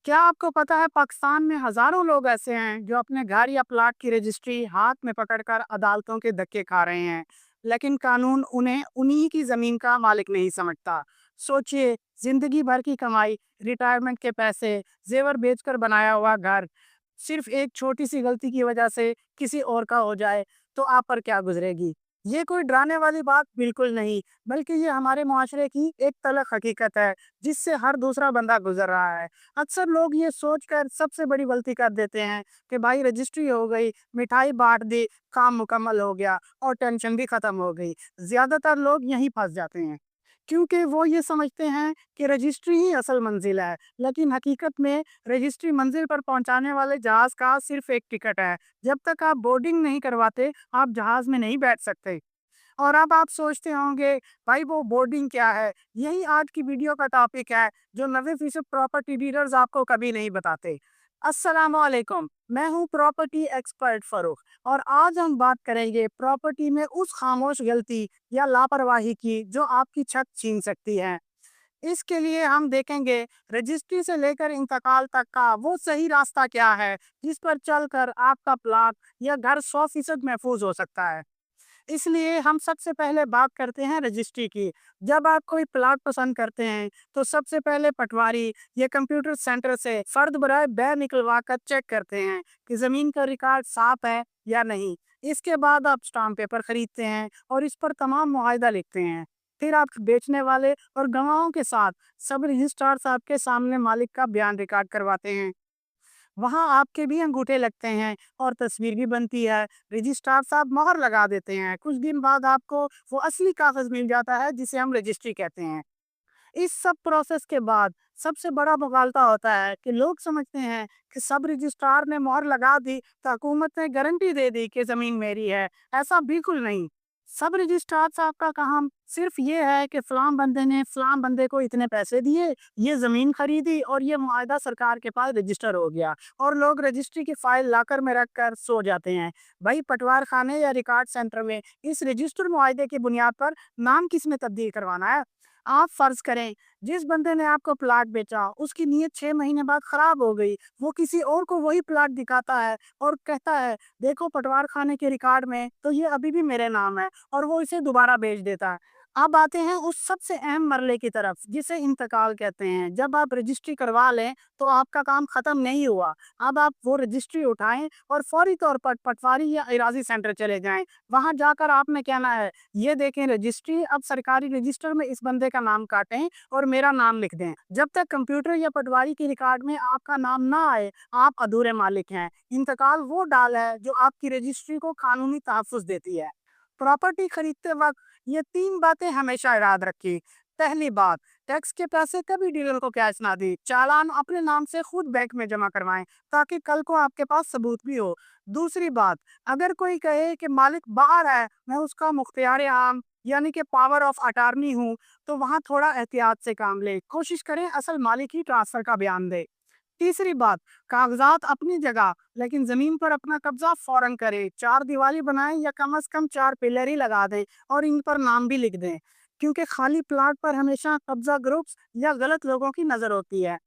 क्या आपको पता है पाकिस्तान में हजारों लोग ऐसे हैं जो अपने घर या प्लाट की रजिस्ट्री हाथ में पकड़कर अदालतों के धक्के खा रहे हैं, लेकिन कानून उन्हें उन्हीं की जमीन का मालिक नहीं समझता। सोचिए, जिंदगी भर की कमाई, रिटायरमेंट के पैसे, जेवर बेचकर बनाया हुआ घर, सिर्फ एक छोटी सी गलती की वजह से किसी और का हो जाए तो आप पर क्या गुजरेगी। ये कोई डराने वाली बात बिल्कुल नहीं, बल्कि ये हमारे मुआशरे की एक तलख हकीकत है जिससे हर दूसरा बंदा गुजर रहा है। अक्सर लोग ये सोचकर सबसे बड़ी गलती कर देते हैं कि भाई रजिस्ट्री हो गई, मिठाई बांट दी, काम मुकम्मल हो गया और टेंशन भी खत्म हो गई। ज्यादातर लोग यहीं फंस जाते हैं क्योंकि वो ये समझते हैं कि रजिस्ट्री ही असल मंजिल है, लेकिन हकीकत में रजिस्ट्री मंजिल पर पहुंचाने वाले जहाज का सिर्फ एक टिकट है। जब तक आप बोर्डिंग नहीं करवाते, आप जहाज में नहीं बैठ सकते। और अब आप सोचते होंगे, भाई वो बोर्डिंग क्या है? यही आज की वीडियो का टॉपिक है जो 90% प्रॉपर्टी डीलर्स आपको कभी नहीं बताते। अस्सलाम वालेकुम, मैं हूं प्रॉपर्टी एक्सपर्ट फरूख और आज हम बात करेंगे प्रॉपर्टी में उस खामोश गलती या लापरवाही की जो आपकी छत छीन सकती है। इसके लिए हम देखेंगे रजिस्ट्री से लेकर इंतकाल तक का वो सही रास्ता क्या है जिस पर चलकर आपका प्लाट या घर 100% महफूज हो सकता है। इसलिए हम सबसे पहले बात करते हैं रजिस्ट्री की। जब आप कोई प्लॉट पसंद करते हैं तो सबसे पहले पटवारी या कंप्यूटर सेंटर से फर्द बराए बै निकलवा कर चेक करते हैं कि जमीन का रिकॉर्ड साफ है या नहीं। इसके बाद आप स्टाम्प पेपर खरीदते हैं और इस पर तमाम मुआहिदा लिखते हैं। फिर आप बेचने वाले और गवाहों के साथ सब रजिस्ट्रार साहब के सामने मालिक का बयान रिकॉर्ड करवाते हैं। वहाँ आपके भी अंगूठे लगते हैं और तस्वीर भी बनती है। रजिस्ट्रार साहब मोहर लगा देते हैं। कुछ दिन बाद आपको वो असली कागज मिल जाता है जिसे हम रजिस्ट्री कहते हैं। इस सब प्रोसेस के बाद सबसे बड़ा मुगालता होता है कि लोग समझते हैं कि सब रजिस्ट्रार ने मोहर लगा दी तो हुकूमत ने गारंटी दे दी कि जमीन मेरी है। ऐसा बिल्कुल नहीं। सब रजिस्ट्रार साहब का काम सिर्फ ये है कि फलां बंदे ने फलां बंदे को इतने पैसे दिए, ये जमीन खरीदी और ये मुआहदा सरकार के पास रजिस्टर हो गया और लोग रजिस्ट्री की फाइल लाकर में रख कर सो जाते हैं। भाई पटवार खाने या रिकॉर्ड सेंटर में इस रजिस्टर मुआहदे की बुनियाद पर नाम किस में तब्दील करवाना है? आप फर्ज करें जिस बंदे ने आपको प्लाट बेचा उसकी नीयत 6 महीने बाद खराब हो गई, वो किसी और को वही प्लाट दिखाता है और कहता है देखो पटवार खाने के रिकॉर्ड में तो ये अभी भी मेरे नाम है, और वो इसे दोबारा बेच देता है। अब आते हैं उस सबसे अहम मरले की तरफ जिसे इंतकाल कहते हैं। जब आप रजिस्ट्री करवा लें तो आपका काम खत्म नहीं हुआ। अब आप वो रजिस्ट्री उठाएं और फौरी तौर पर पटवारी या इराजी सेंटर चले जाएं। वहां जाकर आपने कहना है, ये देखें रजिस्ट्री, अब सरकारी रजिस्टर में इस बंदे का नाम काटें और मेरा नाम लिख दें। जब तक कंप्यूटर या पटवारी के रिकॉर्ड में आपका नाम ना आए, आप अधूरे मालिक हैं। इंतकाल वो डाल है जो आपकी रजिस्ट्री को कानूनी तहफ़्फ़ुज़ देती है। प्रॉपर्टी खरीदते वक्त ये 3 बातें हमेशा याद रखी। पहली बात, टैक्स के पैसे कभी डीलर को कैश ना दी। चालान अपने नाम से खुद बैंक में जमा करवाएं ताकि कल को आपके पास सबूत भी हो। दूसरी बात, अगर कोई कहे कि मालिक बाहर है, मैं उसका मुख्तियार आम यानी कि पावर ऑफ अटार्नी हूँ, तो वहाँ थोड़ा एहतियात से काम ले। कोशिश करें असल मालिक ही ट्रांसफर का बयान दे। तीसरी बात, कागजात अपनी जगह, लेकिन जमीन पर अपना कब्जा फौरन करें। चार दीवारी बनाएं या कम से कम 4 पिलर ही लगा दें और इन पर नाम भी लिख दें, क्योंकि खाली प्लाट पर हमेशा कब्जा ग्रुप्स या गलत लोगों की नजर होती है।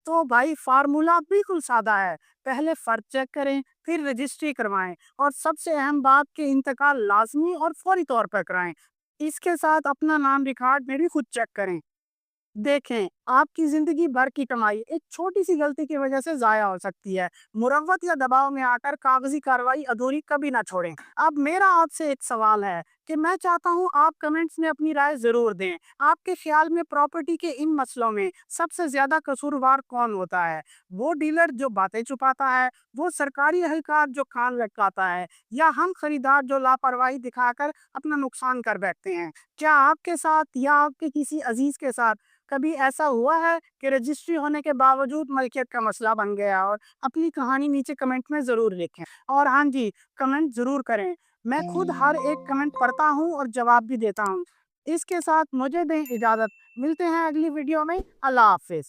तो भाई फार्मूला बिल्कुल सादा है। पहले फर्ज चेक करें, फिर रजिस्ट्री करवाएं और सबसे अहम बात कि इंतकाल लाजमी और फौरी तौर पर कराएं। इसके साथ अपना नाम रिकॉर्ड में भी खुद चेक करें। देखें, आपकी जिंदगी भर की कमाई एक छोटी सी गलती की वजह से जाया हो सकती है। मुरव्वत या दबाव में आकर कागजी कार्रवाई अधूरी कभी ना छोड़ें। अब मेरा आपसे एक सवाल है कि मैं चाहता हूं आप कमेंट्स में अपनी राय जरूर दें। आपके ख्याल में प्रॉपर्टी के इन मसलों में सबसे ज्यादा कसूरवार कौन होता है? वो डीलर जो बातें छुपाता है, वो सरकारी एहलकार जो कान लटकाता है, या हम खरीदार जो लापरवाही दिखाकर अपना नुकसान कर बैठते हैं? क्या आपके साथ या आपके किसी अजीज के साथ कभी ऐसा हुआ है कि रजिस्ट्री होने के बावजूद मलकियत का मसला बन गया? और अपनी कहानी नीचे कमेंट में ज़रूर लिखें। और हाँ जी, कमेंट ज़रूर करें। मैं खुद हर एक कमेंट पढ़ता हूँ और जवाब भी देता हूँ। इसके साथ मुझे दें इजाज़त। मिलते हैं अगली वीडियो में। अल्लाह हाफ़िज़।